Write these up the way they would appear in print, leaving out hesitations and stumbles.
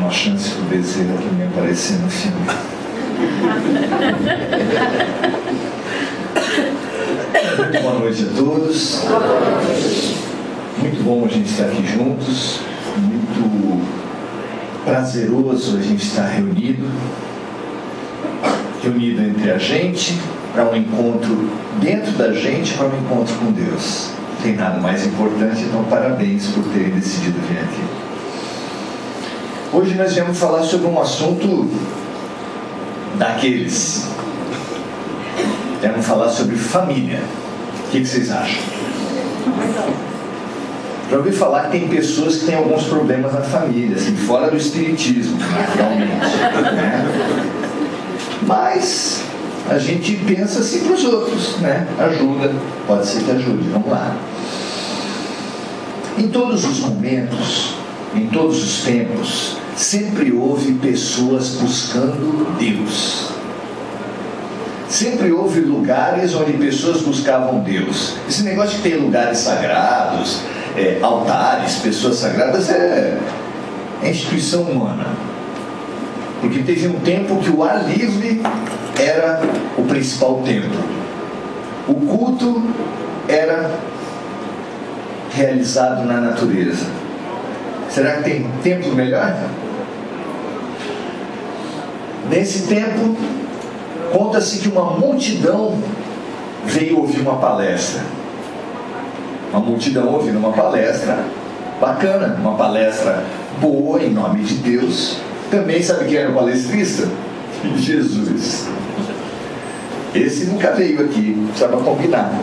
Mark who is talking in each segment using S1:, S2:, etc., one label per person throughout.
S1: uma chance para o Bezerra também aparecer no filme. Muito boa noite a todos. Muito bom a gente estar aqui juntos. Muito prazeroso a gente estar reunido entre a gente, para um encontro dentro da gente, para um encontro com Deus. Não tem nada mais importante, então parabéns por terem decidido vir aqui. Hoje nós viemos falar sobre um assunto daqueles. Vamos falar sobre família. O que vocês acham? Já ouvi falar que tem pessoas que têm alguns problemas na família, assim, fora do espiritismo, naturalmente, né? Mas a gente pensa assim para os outros, né? Ajuda, pode ser que ajude, vamos lá. Em todos os momentos, em todos os tempos, sempre houve pessoas buscando Deus. Sempre houve lugares onde pessoas buscavam Deus. Esse negócio de ter lugares sagrados, altares, pessoas sagradas, é instituição humana. Porque teve um tempo que o ar livre era o principal templo. O culto era realizado na natureza. Será que tem templo melhor? Nesse tempo, conta-se que uma multidão veio ouvir uma palestra. Uma multidão ouvindo uma palestra bacana, uma palestra boa em nome de Deus. Também sabe quem era o palestrista? Jesus. Esse nunca veio aqui, precisava combinar.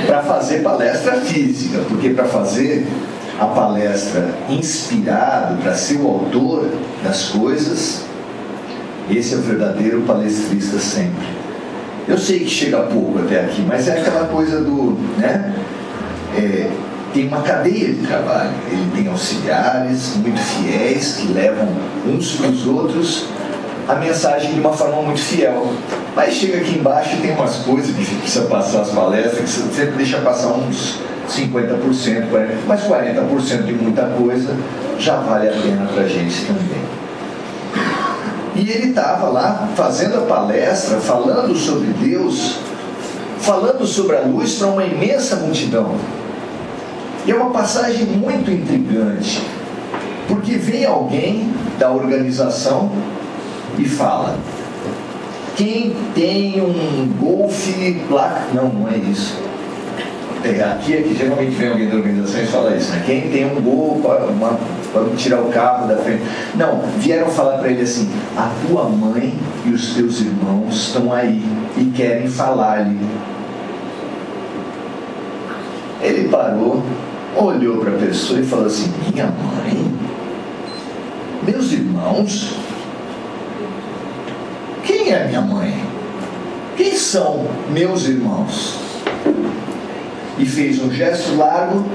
S1: Para fazer palestra física, porque para fazer a palestra inspirado, para ser o autor das coisas, esse é o verdadeiro palestrista sempre. Eu sei que chega pouco até aqui, mas é aquela coisa do, né? Tem uma cadeia de trabalho. Ele tem auxiliares muito fiéis que levam uns para os outros a mensagem de uma forma muito fiel. Mas chega aqui embaixo e tem umas coisas que precisa passar as palestras, que você sempre deixa passar uns 50%, 40%, mas 40% de muita coisa já vale a pena para a gente também. E ele estava lá fazendo a palestra, falando sobre Deus, falando sobre a luz para uma imensa multidão. E é uma passagem muito intrigante, porque vem alguém da organização e fala: quem tem um Golf placa... Não é isso. Aqui geralmente vem alguém da organização e fala isso, né? Quem tem um Gol para tirar o carro da frente. Não, vieram falar para ele assim: a tua mãe e os teus irmãos estão aí e querem falar-lhe. Ele parou, olhou para a pessoa e falou assim: minha mãe? Meus irmãos? Quem é minha mãe? Quem são meus irmãos? E fez um gesto largo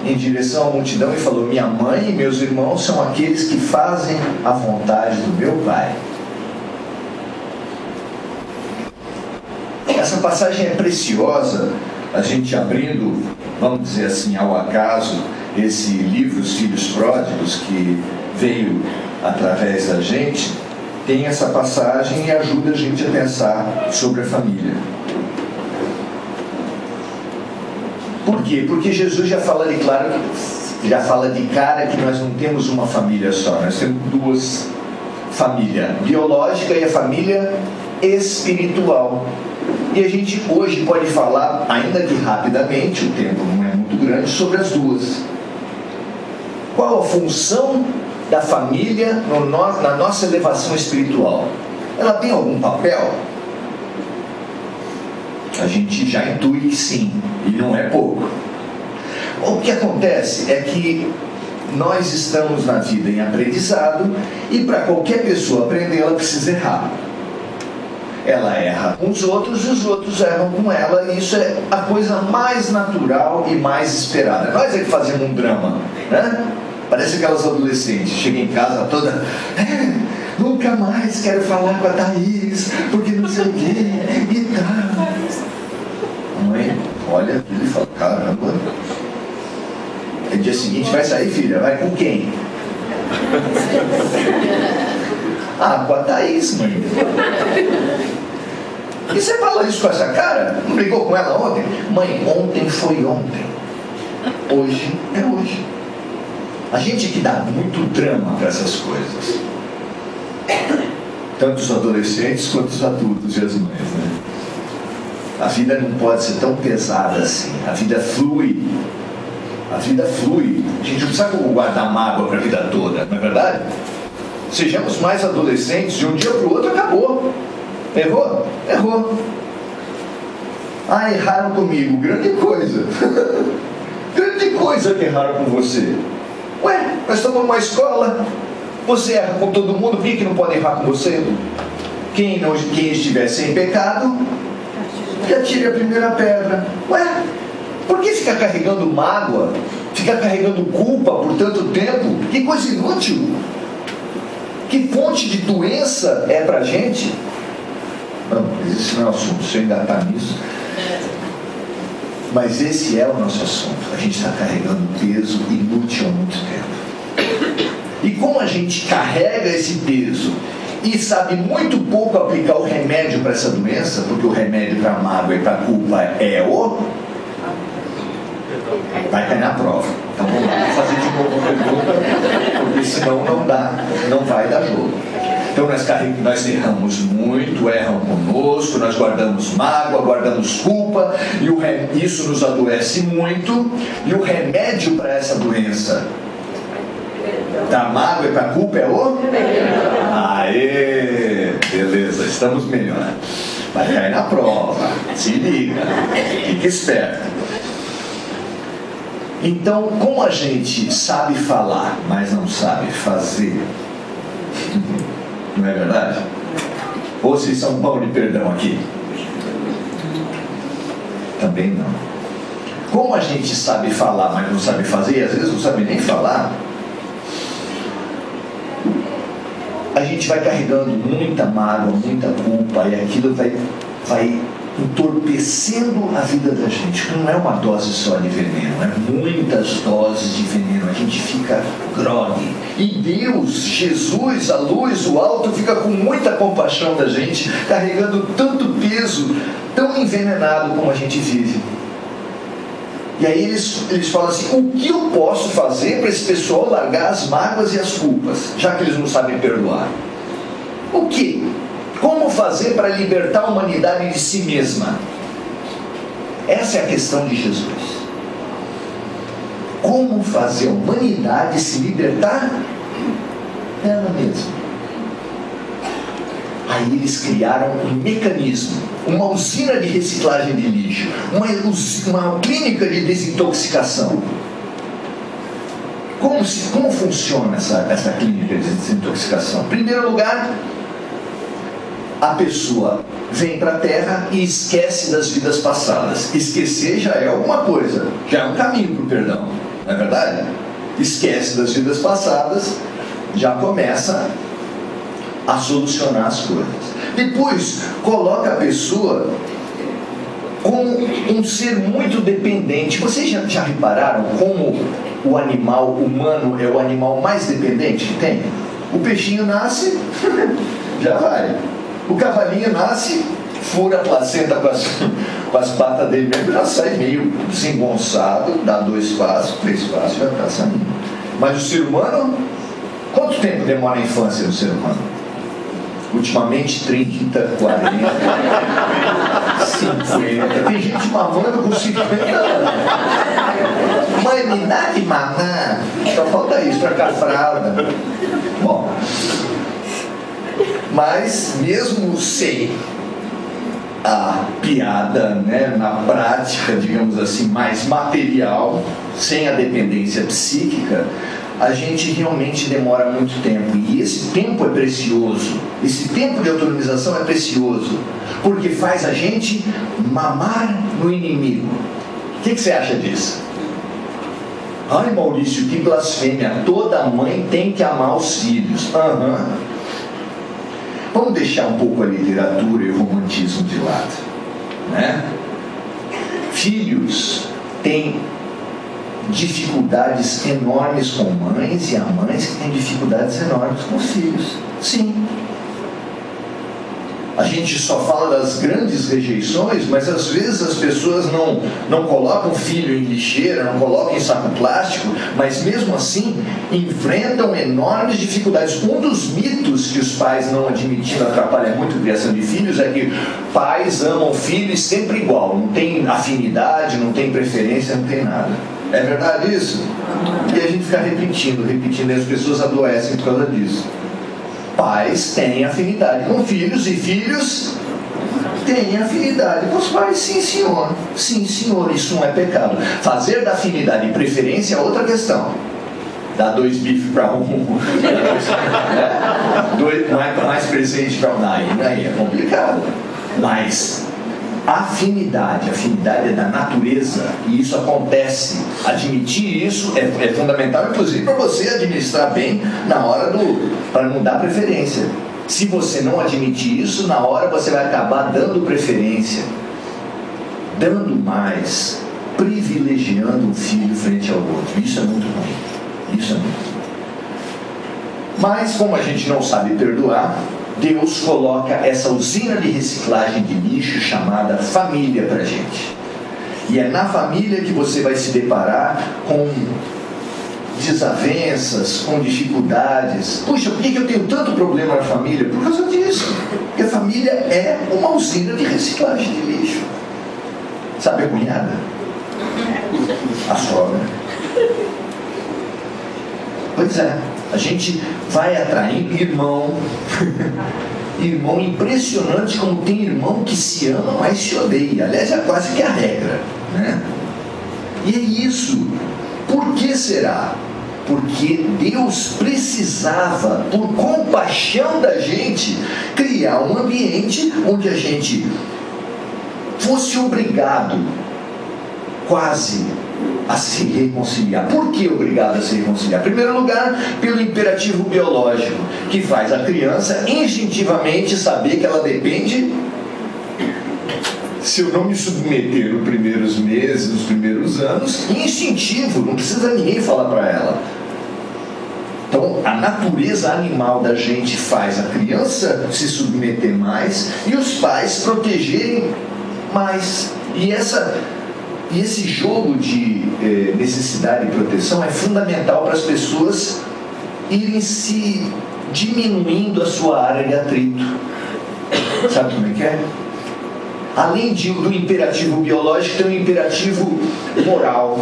S1: em direção à multidão e falou: minha mãe e meus irmãos são aqueles que fazem a vontade do meu Pai. Essa passagem é preciosa. A gente abrindo, vamos dizer assim, ao acaso, esse livro, Os Filhos Pródigos, que veio através da gente, tem essa passagem e ajuda a gente a pensar sobre a família. Por quê? Porque Jesus já fala de cara que nós não temos uma família só, nós temos duas famílias, biológica e a família espiritual. E a gente hoje pode falar, ainda que rapidamente, o tempo não é muito grande, sobre as duas. Qual a função da família na nossa elevação espiritual? Ela tem algum papel? A gente já intui que sim, e não é pouco. O que acontece é que nós estamos na vida em aprendizado, e para qualquer pessoa aprender, ela precisa errar. Ela erra com os outros e os outros erram com ela, e isso é a coisa mais natural e mais esperada. Nós é que fazemos um drama, né? Parece aquelas adolescentes, chegam em casa toda: nunca mais quero falar com a Thaís, porque não sei o que e tal. Mãe olha aquilo e fala: caramba, no dia seguinte vai sair, filha, vai com quem? Ah, com a Thaís, mãe. E você fala isso com essa cara? Não brigou com ela ontem? Mãe, ontem foi ontem. Hoje é hoje. A gente que dá muito drama para essas coisas. Tanto os adolescentes quanto os adultos e as mães, né? A vida não pode ser tão pesada assim. A vida flui. A vida flui. A gente não precisa guardar mágoa para a vida toda, não é verdade? Sejamos mais adolescentes, de um dia para o outro acabou. Errou? Errou. Ah, erraram comigo. Grande coisa. Grande coisa que erraram com você. Ué, nós estamos numa escola. Você erra com todo mundo, por que não pode errar com você? Quem estiver sem pecado, que atire a primeira pedra. Ué, por que ficar carregando mágoa? Ficar carregando culpa por tanto tempo? Que coisa inútil. Que fonte de doença é pra gente? Não, mas esse não é o assunto, você ainda está nisso. Mas esse é o nosso assunto. A gente está carregando peso inútil há muito tempo. E como a gente carrega esse peso e sabe muito pouco aplicar o remédio para essa doença, porque o remédio para a mágoa e para a culpa é o... Vai cair na prova. Então vamos lá, vou fazer de novo a pergunta, porque senão não vai dar jogo. Então nós erramos muito, erram conosco, nós guardamos mágoa, guardamos culpa, e isso nos adoece muito, e o remédio para essa doença da mágoa e para a culpa é o... Aê! Beleza, estamos melhor. Vai cair na prova, se liga, fica esperto. Então, como a gente sabe falar, mas não sabe fazer, não é verdade? Ou vocês são pão de perdão aqui? Também não. Como a gente sabe falar, mas não sabe fazer, e às vezes não sabe nem falar, a gente vai carregando muita mágoa, muita culpa, e aquilo vai entorpecendo a vida da gente. Não é uma dose só de veneno, é muitas doses de veneno. A gente fica grogue. E Deus, Jesus, a luz, o alto, fica com muita compaixão da gente, carregando tanto peso, tão envenenado como a gente vive. E aí eles falam assim: o que eu posso fazer para esse pessoal largar as mágoas e as culpas, já que eles não sabem perdoar? O que? Como fazer para libertar a humanidade de si mesma? Essa é a questão de Jesus. Como fazer a humanidade se libertar dela mesma? Aí eles criaram um mecanismo, uma usina de reciclagem de lixo, uma clínica de desintoxicação. Como funciona essa clínica de desintoxicação? Em primeiro lugar, a pessoa vem para a Terra e esquece das vidas passadas. Esquecer já é alguma coisa, já é um caminho para o perdão, não é verdade? Esquece das vidas passadas, já começa a solucionar as coisas. Depois, coloca a pessoa como um ser muito dependente. Vocês já repararam como o animal humano é o animal mais dependente que tem? O peixinho nasce, já vai. O cavalinho nasce, fura a placenta com as patas dele mesmo, já sai meio desengonçado, dá 2 passos, 3 passos, já está saindo. Mas o ser humano, quanto tempo demora a infância do ser humano? Ultimamente 30, 40, 50. Tem gente mamando com 50 anos. Mãe, me dá de mamar. Só falta isso para cá fralda. Bom, mas mesmo sem a piada, né, na prática, digamos assim, mais material, sem a dependência psíquica, a gente realmente demora muito tempo. E esse tempo é precioso. Esse tempo de autonomização é precioso, porque faz a gente mamar no inimigo. O que você acha disso? Ai, Maurício, que blasfêmia. Toda mãe tem que amar os filhos. Vamos deixar um pouco a literatura e o romantismo de lado, né? Filhos têm dificuldades enormes com mães, e há mães que têm dificuldades dificuldades enormes com os filhos. Sim. A gente só fala das grandes rejeições, mas às vezes as pessoas não colocam filho em lixeira, não colocam em saco plástico, mas mesmo assim enfrentam enormes dificuldades. Um dos mitos que os pais não admitindo atrapalha muito a criação de filhos é que pais amam filhos sempre igual, não tem afinidade, não tem preferência, não tem nada. É verdade isso? E a gente fica repetindo, e as pessoas adoecem por causa disso. Pais têm afinidade com filhos e filhos têm afinidade com os pais. Sim, senhor. Sim, senhor. Isso não é pecado. Fazer da afinidade e preferência é outra questão. Dá 2 bifes para um, mais presente para um. Aí é complicado. Mas a afinidade é da natureza, e isso acontece. Admitir isso é fundamental, inclusive para você administrar bem na hora para não dar preferência. Se você não admitir isso, na hora você vai acabar dando preferência, dando mais, privilegiando um filho frente ao outro. Isso é muito ruim. Isso é muito ruim. Mas como a gente não sabe perdoar, Deus coloca essa usina de reciclagem de lixo chamada família para a gente. E é na família que você vai se deparar com desavenças, com dificuldades. Puxa, por que eu tenho tanto problema na família? Por causa disso. Porque a família é uma usina de reciclagem de lixo. Sabe a cunhada? A sogra. Pois é. A gente vai atraindo irmão. Irmão, impressionante como tem irmão que se ama, mas se odeia. Aliás, é quase que a regra, né? E é isso. Por que será? Porque Deus precisava, por compaixão da gente, criar um ambiente onde a gente fosse obrigado, quase, a se reconciliar. Por que obrigado a se reconciliar? Em primeiro lugar, pelo imperativo biológico, que faz a criança instintivamente saber que ela depende. Se eu não me submeter nos primeiros meses, nos primeiros anos, instintivo, não precisa ninguém falar para ela. Então, a natureza animal da gente faz a criança se submeter mais e os pais protegerem mais. E esse jogo de necessidade e proteção é fundamental para as pessoas irem se diminuindo a sua área de atrito. Sabe como é que é? Além do imperativo biológico, tem um imperativo moral,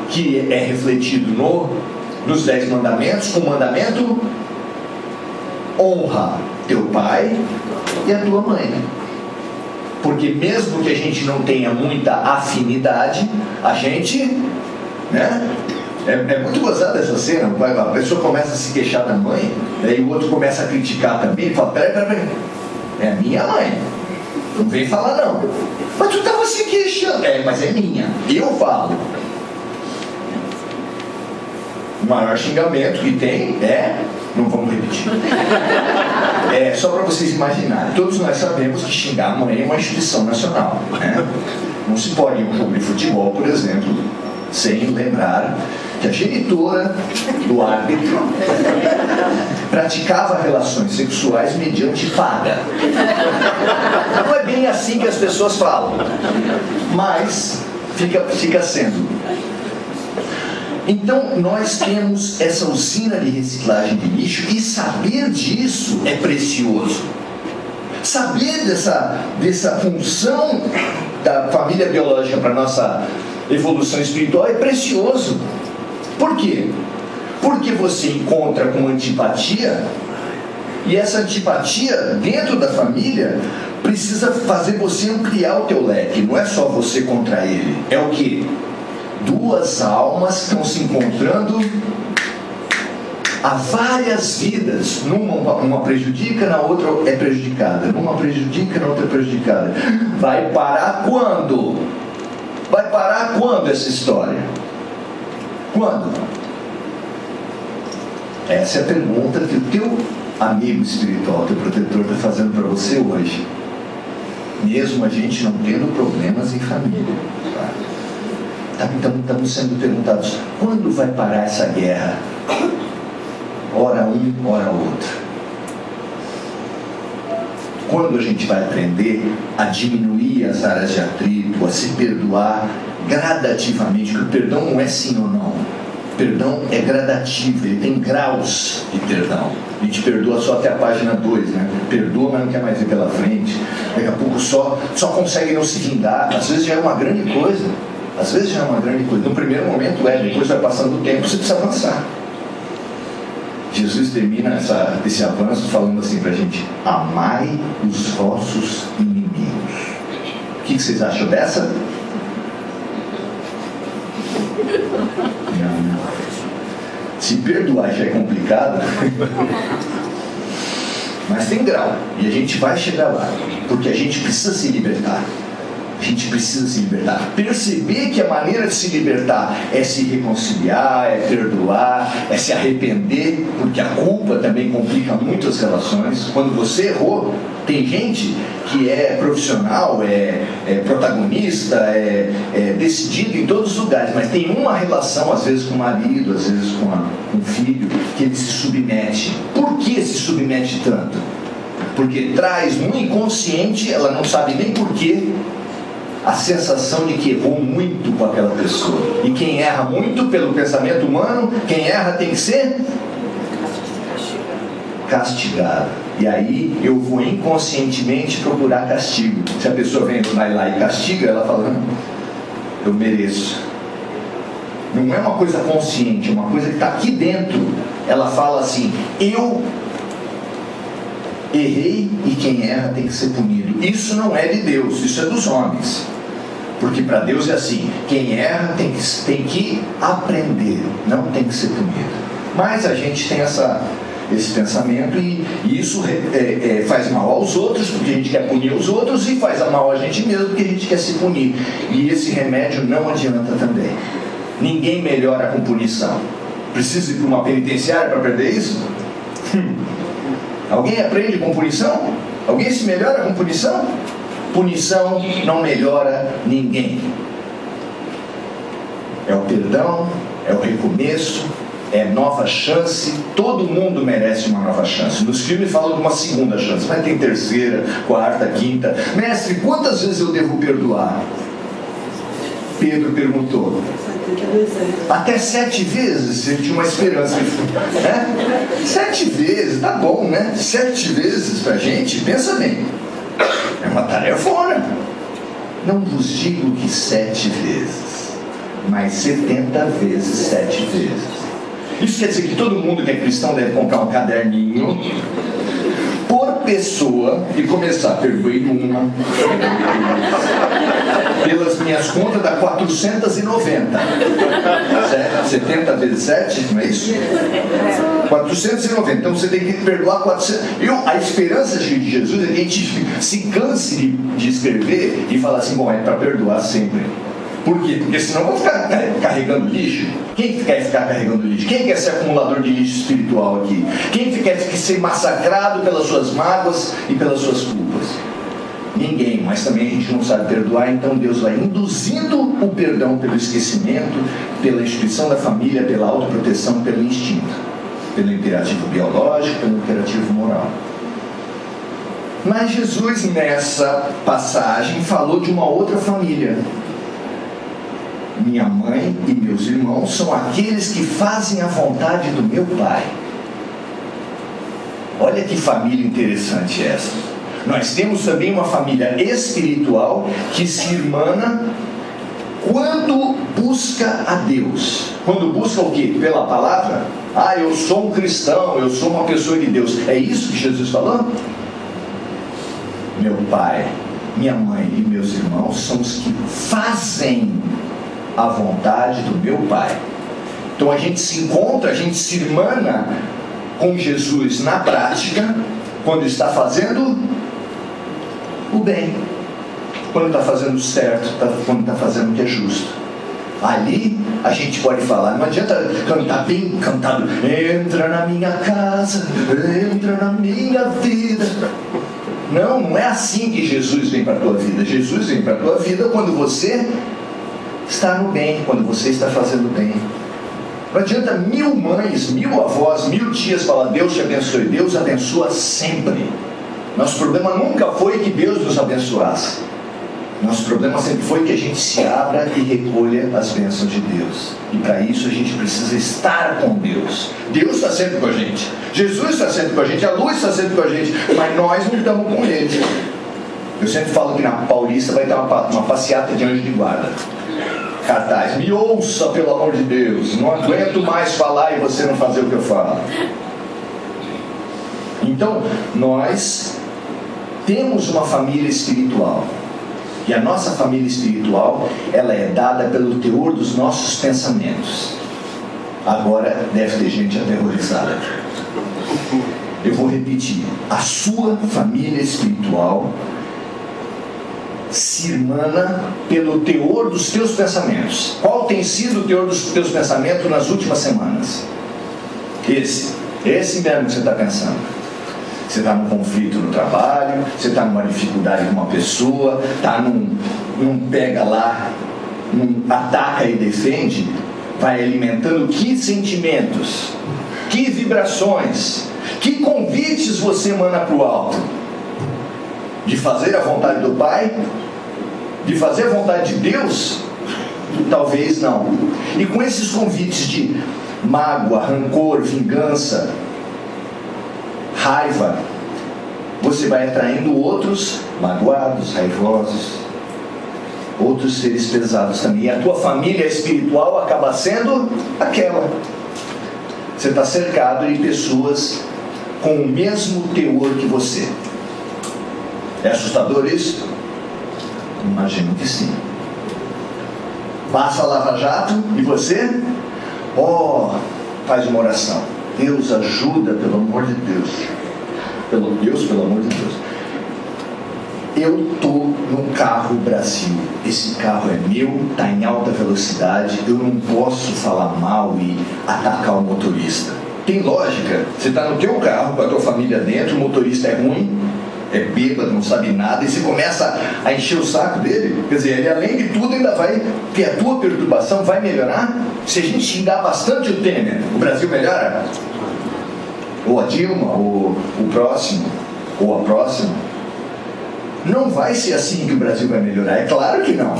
S1: que é refletido nos 10 mandamentos. O mandamento: honra teu pai e a tua mãe. Porque mesmo que a gente não tenha muita afinidade, a gente, né? É muito gozada essa cena. A pessoa começa a se queixar da mãe, daí o outro começa a criticar também, e fala: peraí, é a minha mãe, não vem falar não. Mas tu estava se queixando. Mas é minha, eu falo. O maior xingamento que tem não vamos repetir. Só para vocês imaginarem. Todos nós sabemos que xingar a mãe é uma instituição nacional, né? Não se pode ir em um jogo de futebol, por exemplo, sem lembrar que a genitora do árbitro praticava relações sexuais mediante paga. Não é bem assim que as pessoas falam, mas fica sendo. Então, nós temos essa usina de reciclagem de lixo, e saber disso é precioso. Saber dessa função da família biológica para a nossa evolução espiritual é precioso. Por quê? Porque você encontra com antipatia, e essa antipatia dentro da família precisa fazer você ampliar o teu leque. Não é só você contra ele. É o quê? Duas almas estão se encontrando há várias vidas. Uma prejudica, na outra é prejudicada. Numa prejudica, na outra é prejudicada. Vai parar quando? Vai parar quando essa história? Quando? Essa é a pergunta que o teu amigo espiritual, teu protetor, está fazendo para você hoje. Mesmo a gente não tendo problemas em família, tá? Então estamos sendo perguntados: quando vai parar essa guerra? ora um, ora outro. Quando a gente vai aprender a diminuir as áreas de atrito, a se perdoar gradativamente, porque o perdão não é sim ou não. O perdão é gradativo, ele tem graus de perdão. A gente perdoa só até a página 2, né? Perdoa, mas não quer mais ir pela frente. Daqui a pouco só consegue não se vingar. Às vezes já é uma grande coisa. No primeiro momento depois vai passando o tempo, você precisa avançar. Jesus termina esse avanço falando assim pra gente: amai os vossos inimigos. O que vocês acham dessa? Não. Se perdoar já é complicado, mas tem grau, e a gente vai chegar lá, porque a gente precisa se libertar. Perceber que a maneira de se libertar é se reconciliar, é perdoar, é se arrepender, porque a culpa também complica muito as relações. Quando você errou, tem gente que é profissional, é protagonista, é decidido em todos os lugares, mas tem uma relação, às vezes com o marido, às vezes com o filho, que ele se submete. Por que se submete tanto? Porque traz no inconsciente, ela não sabe nem porquê, a sensação de que errou muito com aquela pessoa. E quem erra muito pelo pensamento humano, quem erra tem que ser castigado. E aí eu vou inconscientemente procurar castigo. Se a pessoa vem lá e castiga, ela fala: eu mereço. Não é uma coisa consciente, é uma coisa que está aqui dentro. Ela fala assim: eu errei e quem erra tem que ser punido. Isso não é de Deus, isso é dos homens. Porque para Deus é assim: quem erra tem que aprender, não tem que ser punido. Mas a gente tem esse pensamento e isso faz mal aos outros, porque a gente quer punir os outros, e faz mal a gente mesmo, porque a gente quer se punir. E esse remédio não adianta também. Ninguém melhora com punição. Precisa ir para uma penitenciária para aprender isso? Alguém aprende com punição? Alguém se melhora com punição? Punição não melhora ninguém. É o perdão, é o recomeço, é nova chance. Todo mundo merece uma nova chance. Nos filmes falam de uma segunda chance, mas tem terceira, quarta, quinta. Mestre, quantas vezes eu devo perdoar? Pedro perguntou. Até 7 vezes. Ele tinha uma esperança, né? 7 vezes, tá bom, né? 7 vezes pra gente, pensa bem, é uma tarefona. Não vos digo que 7 vezes, mas 70 vezes 7 vezes. Isso quer dizer que todo mundo que é cristão deve comprar um caderninho por pessoa e começar: perdoei uma, pelas minhas contas dá 490, certo? 70 vezes 7, não é isso? 490, então você tem que perdoar 400. A esperança de Jesus é que a gente se canse de escrever e falar assim: bom, é para perdoar sempre. Por quê? Porque senão vão ficar carregando lixo. Quem quer ficar carregando lixo? Quem quer ser acumulador de lixo espiritual aqui? Quem quer ser massacrado pelas suas mágoas e pelas suas culpas? Ninguém, mas também a gente não sabe perdoar, então Deus vai induzindo o perdão pelo esquecimento, pela instituição da família, pela autoproteção, pelo instinto, pelo imperativo biológico, pelo imperativo moral. Mas Jesus, nessa passagem, falou de uma outra família. Minha mãe e meus irmãos são aqueles que fazem a vontade do meu Pai. Olha que família interessante essa. Nós temos também uma família espiritual que se irmana quando busca a Deus. Quando busca o quê? Pela palavra? Eu sou um cristão, eu sou uma pessoa de Deus. É isso que Jesus falou? Meu pai, minha mãe e meus irmãos são os que fazem a vontade do meu Pai. Então a gente se encontra, a gente se irmana com Jesus na prática, quando está fazendo o bem, quando está fazendo o certo, quando está fazendo o que é justo. Ali a gente pode falar, não adianta cantar bem cantado: entra na minha casa, entra na minha vida. Não é assim que Jesus vem para a tua vida. Jesus vem para a tua vida quando você está no bem, quando você está fazendo bem. Não adianta 1000 mães, 1000 avós, 1000 tias falar Deus te abençoe. Deus abençoa sempre. Nosso problema nunca foi que Deus nos abençoasse. Nosso problema sempre foi que a gente se abra e recolha as bênçãos de Deus. E para isso a gente precisa estar com Deus. Deus está sempre com a gente. Jesus está sempre com a gente. A luz está sempre com a gente. Mas nós não estamos com Ele. Eu sempre falo que na Paulista vai ter uma passeata de anjo de guarda. Cartaz: me ouça, pelo amor de Deus. Não aguento mais falar e você não fazer o que eu falo. Então, nós temos uma família espiritual. E a nossa família espiritual, ela é dada pelo teor dos nossos pensamentos. Agora deve ter gente aterrorizada. Eu vou repetir. A sua família espiritual se irmana pelo teor dos teus pensamentos. Qual tem sido o teor dos teus pensamentos nas últimas semanas? Esse mesmo que você está pensando. Você está num conflito no trabalho, você está numa dificuldade com uma pessoa, está num pega lá, num ataca e defende, vai alimentando que sentimentos, que vibrações, que convites você emana para o alto? De fazer a vontade do Pai? De fazer a vontade de Deus? Talvez não. E com esses convites de mágoa, rancor, vingança, raiva, você vai atraindo outros magoados, raivosos, outros seres pesados também. E a tua família espiritual acaba sendo aquela. Você está cercado de pessoas com o mesmo teor que você. É assustador isso? Imagino que sim. Passa a Lava Jato e você? Faz uma oração. Deus ajuda, pelo amor de Deus. Pelo amor de Deus. Eu estou num carro Brasil. Esse carro é meu, está em alta velocidade. Eu não posso falar mal e atacar o motorista. Tem lógica. Você está no teu carro com a tua família dentro, o motorista é ruim, é bêbado, não sabe nada, e você começa a encher o saco dele. Quer dizer, ele além de tudo ainda vai ter a tua perturbação, vai melhorar? Se a gente xingar bastante o Temer, o Brasil melhora? Ou a Dilma, ou o próximo, ou a próxima? Não vai ser assim que o Brasil vai melhorar, é claro que não.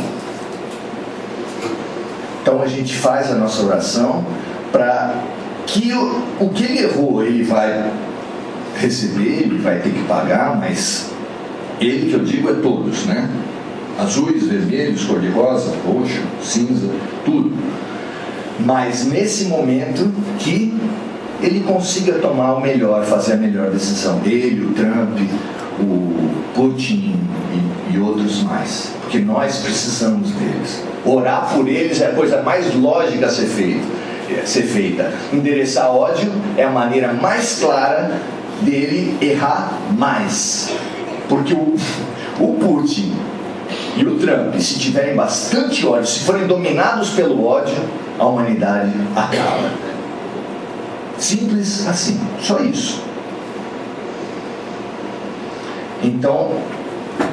S1: Então a gente faz a nossa oração para que o que ele errou, ele vai receber, ele vai ter que pagar, mas ele, que eu digo, é todos, né? Azuis, vermelhos, cor-de-rosa, roxo, cinza, tudo. Mas nesse momento que ele consiga tomar o melhor, fazer a melhor decisão. Ele, o Trump, o Putin e outros mais. Porque nós precisamos deles. Orar por eles é a coisa mais lógica a ser feita. Endereçar ódio é a maneira mais clara dele errar mais. Porque o Putin e o Trump, se tiverem bastante ódio, se forem dominados pelo ódio, a humanidade acaba. Simples assim, só isso. Então,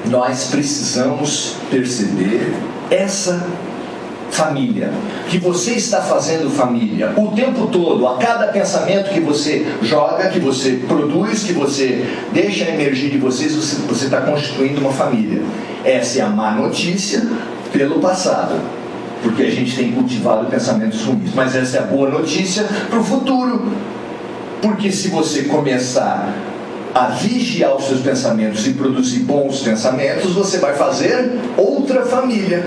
S1: nós precisamos perceber essa família, que você está fazendo família o tempo todo, a cada pensamento que você joga, que você produz, que você deixa emergir de vocês, você está constituindo uma família. Essa é a má notícia pelo passado, porque a gente tem cultivado pensamentos ruins, mas essa é a boa notícia para o futuro, porque se você começar a vigiar os seus pensamentos e produzir bons pensamentos, você vai fazer outra família.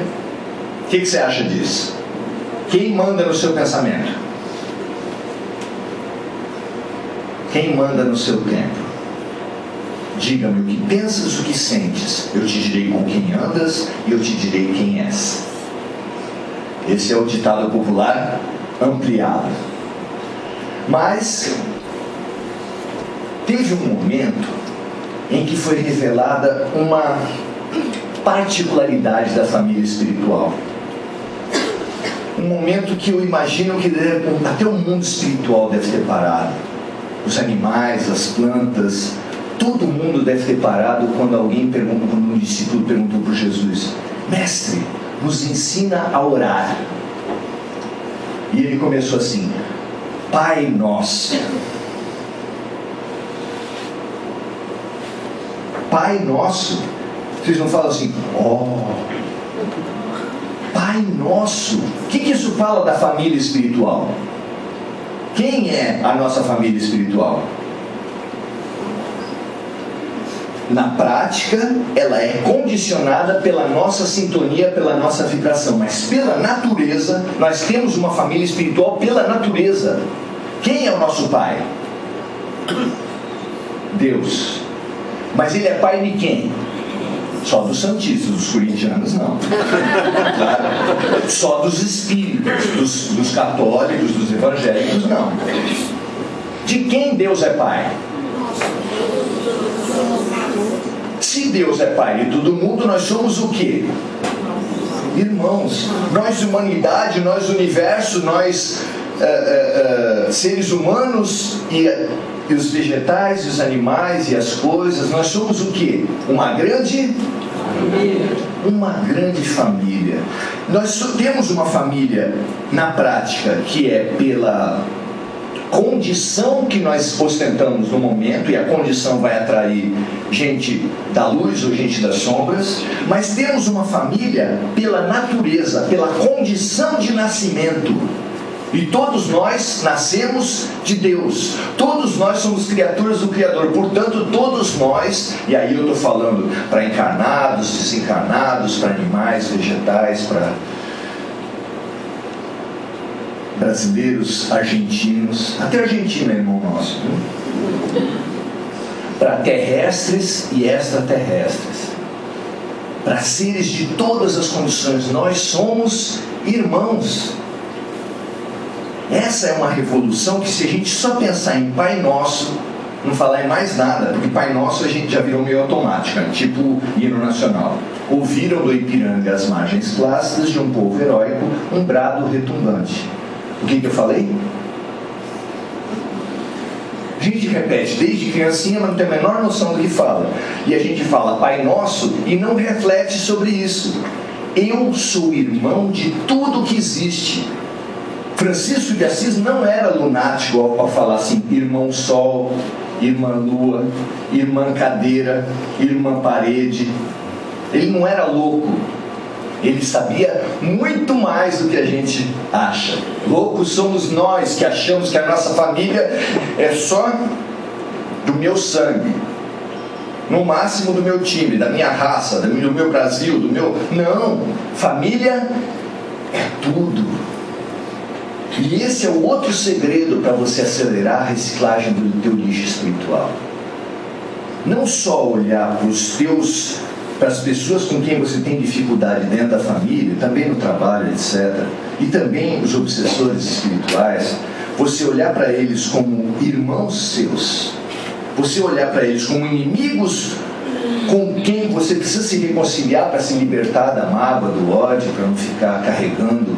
S1: O que você acha disso? Quem manda no seu pensamento? Quem manda no seu tempo? Diga-me o que pensas, o que sentes. Eu te direi com quem andas e eu te direi quem és. Esse é o ditado popular ampliado. Mas teve um momento em que foi revelada uma particularidade da família espiritual. Um momento que eu imagino que até o mundo espiritual deve ter parado. Os animais, as plantas, todo mundo deve ter parado quando um discípulo perguntou para Jesus: Mestre, nos ensina a orar. E ele começou assim: Pai Nosso. Pai Nosso. Vocês não falam assim, Pai Nosso. O que isso fala da família espiritual? Quem é a nossa família espiritual? Na prática, ela é condicionada pela nossa sintonia, pela nossa vibração. Mas pela natureza, nós temos uma família espiritual pela natureza. Quem é o nosso pai? Deus. Mas ele é pai de quem? Só dos santistas, dos corintianos não. Claro. Só dos espíritos, dos católicos, dos evangélicos não. De quem Deus é pai? Se Deus é pai de todo mundo, nós somos o quê? Irmãos. Nós humanidade, nós universo, nós seres humanos e os vegetais, e os animais e as coisas, nós somos o quê? Uma grande família. Nós temos uma família na prática que é pela condição que nós ostentamos no momento, e a condição vai atrair gente da luz ou gente das sombras, mas temos uma família pela natureza, pela condição de nascimento. E todos nós nascemos de Deus. Todos nós somos criaturas do Criador. Portanto, todos nós, e aí eu estou falando para encarnados, desencarnados, para animais, vegetais, para brasileiros, argentinos, até Argentina é irmão nosso, para terrestres e extraterrestres, para seres de todas as condições, nós somos irmãos. Essa é uma revolução que, se a gente só pensar em Pai Nosso, não falar em mais nada, porque Pai Nosso a gente já virou meio automática, tipo hino nacional. Ouviram do Ipiranga as margens plácidas de um povo heróico, um brado retumbante. O que eu falei? A gente repete desde criancinha, mas não tem a menor noção do que fala. E a gente fala Pai Nosso e não reflete sobre isso. Eu sou irmão de tudo que existe. Francisco de Assis não era lunático ao falar assim, irmão sol, irmã lua, irmã cadeira, irmã parede. Ele não era louco. Ele sabia muito mais do que a gente acha. Loucos somos nós que achamos que a nossa família é só do meu sangue, no máximo do meu time, da minha raça, do meu Brasil, do meu... Não, família é tudo. E esse é o outro segredo para você acelerar a reciclagem do teu lixo espiritual. Não só olhar para as pessoas com quem você tem dificuldade dentro da família, também no trabalho, etc. E também os obsessores espirituais, você olhar para eles como irmãos seus, você olhar para eles como inimigos com quem você precisa se reconciliar para se libertar da mágoa, do ódio, para não ficar carregando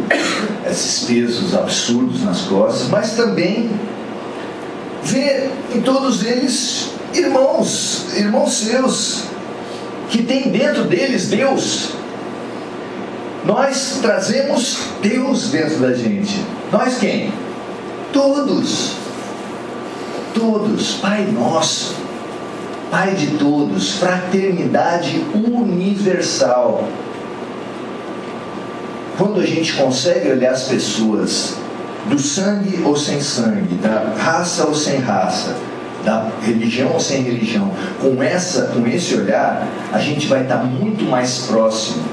S1: esses pesos absurdos nas costas, mas também ver em todos eles irmãos seus, que tem dentro deles Deus. Nós trazemos Deus dentro da gente. Nós quem? Todos, Pai Nosso, Pai de todos, fraternidade universal. Quando a gente consegue olhar as pessoas do sangue ou sem sangue, da raça ou sem raça, da religião ou sem religião, com esse olhar, a gente vai estar muito mais próximo,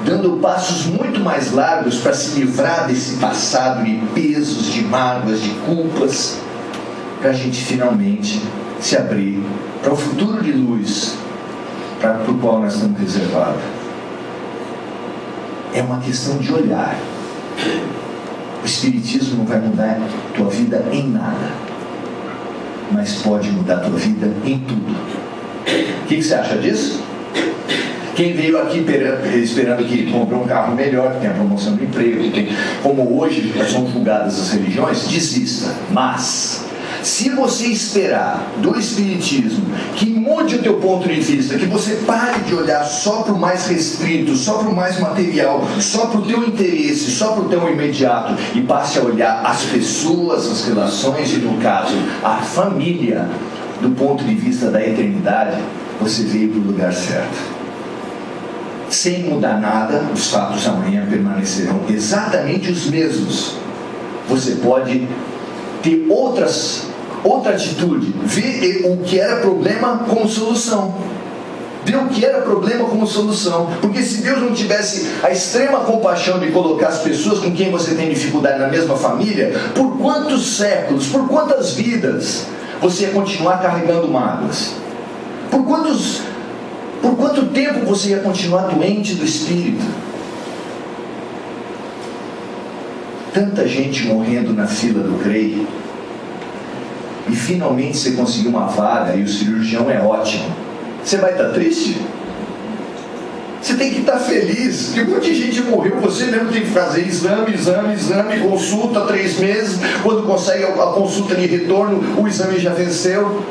S1: dando passos muito mais largos para se livrar desse passado de pesos, de mágoas, de culpas, para a gente finalmente se abrir para o futuro de luz para o qual nós estamos reservados. É uma questão de olhar. O Espiritismo não vai mudar a tua vida em nada, mas pode mudar a tua vida em tudo. O que você acha disso? Quem veio aqui esperando que comprou um carro melhor, que tem a promoção do emprego, como hoje são julgadas as religiões, desista. Mas Se você esperar do Espiritismo que mude o teu ponto de vista, que você pare de olhar só para o mais restrito, só para o mais material, só para o teu interesse, só para o teu imediato, e passe a olhar as pessoas, as relações e, no caso, a família, do ponto de vista da eternidade, você veio para o lugar certo. Sem mudar nada, os fatos amanhã permanecerão exatamente os mesmos. Você pode ter outra atitude, ver o que era problema como solução. Ver o que era problema como solução. Porque se Deus não tivesse a extrema compaixão de colocar as pessoas com quem você tem dificuldade na mesma família, por quantos séculos, por quantas vidas você ia continuar carregando mágoas? Por quanto tempo você ia continuar doente do espírito? Tanta gente morrendo na fila do CREI, e finalmente você conseguiu uma vaga e o cirurgião é ótimo. Você vai estar triste? Você tem que estar feliz, porque um monte de gente morreu, você mesmo tem que fazer exame, consulta 3 meses, quando consegue a consulta de retorno, o exame já venceu,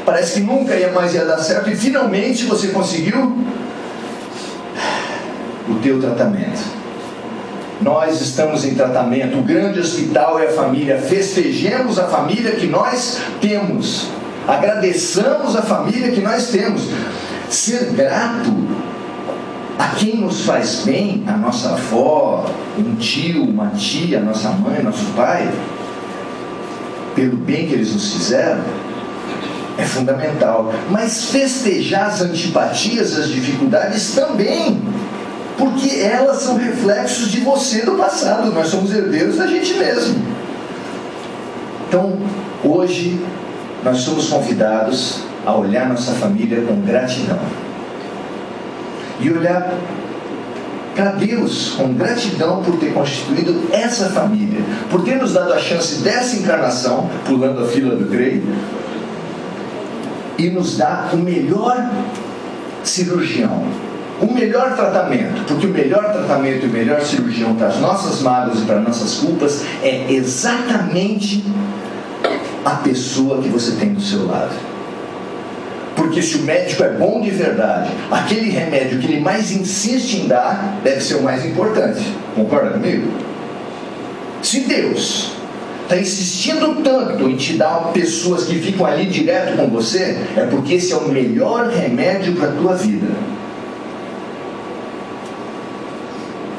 S1: parece que nunca mais ia dar certo, e finalmente você conseguiu o teu tratamento. Nós estamos em tratamento, o grande hospital é a família. Festejemos a família que nós temos, agradeçamos a família que nós temos. Ser grato a quem nos faz bem, a nossa avó, um tio, uma tia, nossa mãe, nosso pai, pelo bem que eles nos fizeram, é fundamental. Mas festejar as antipatias, as dificuldades também, porque elas são reflexos de você do passado. Nós somos herdeiros da gente mesmo. Então, hoje, nós somos convidados a olhar nossa família com gratidão. E olhar para Deus com gratidão por ter constituído essa família, por ter nos dado a chance dessa encarnação, pulando a fila do CREI, e nos dar o melhor cirurgião, o melhor tratamento, porque o melhor tratamento e o melhor cirurgião para as nossas mágoas e para as nossas culpas é exatamente a pessoa que você tem do seu lado. Porque se o médico é bom de verdade, aquele remédio que ele mais insiste em dar deve ser o mais importante. Concorda comigo? Se Deus está insistindo tanto em te dar pessoas que ficam ali direto com você, é porque esse é o melhor remédio para a tua vida.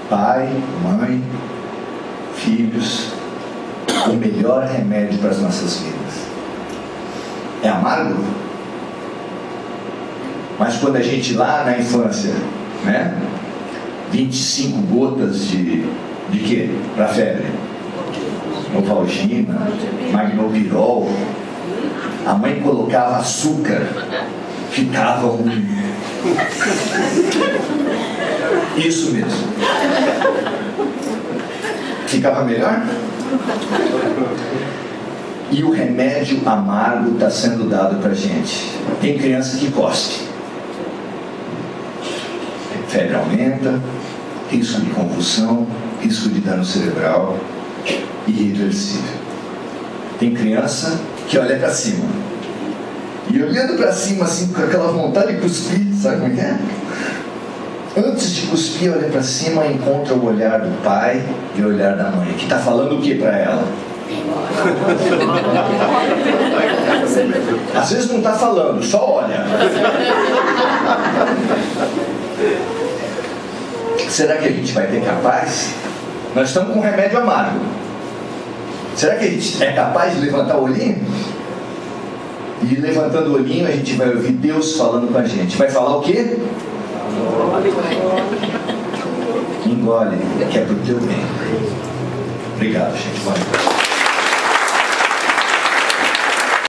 S1: Pai, mãe, filhos, o melhor remédio para as nossas vidas. É amargo? Mas quando a gente lá na infância, 25 gotas de quê? Para febre. Novalgina, Magnopirol, a mãe colocava açúcar, ficava ruim. Isso mesmo. Ficava melhor? E o remédio amargo está sendo dado para a gente. Tem criança que cospe. Febre aumenta, risco de convulsão, risco de dano cerebral, irreversível. Tem criança que olha para cima. E olhando para cima assim, com aquela vontade de cuspir, sabe como é? Antes de cuspir, olha para cima e encontra o olhar do pai e o olhar da mãe, que está falando o que para ela? Às vezes não está falando, só olha. Será que a gente vai ter capaz? Nós estamos com um remédio amargo. Será que a gente é capaz de levantar o olhinho? E levantando o olhinho a gente vai ouvir Deus falando com a gente. Vai falar o quê? Engole, que é pro teu bem. Obrigado, gente. Valeu.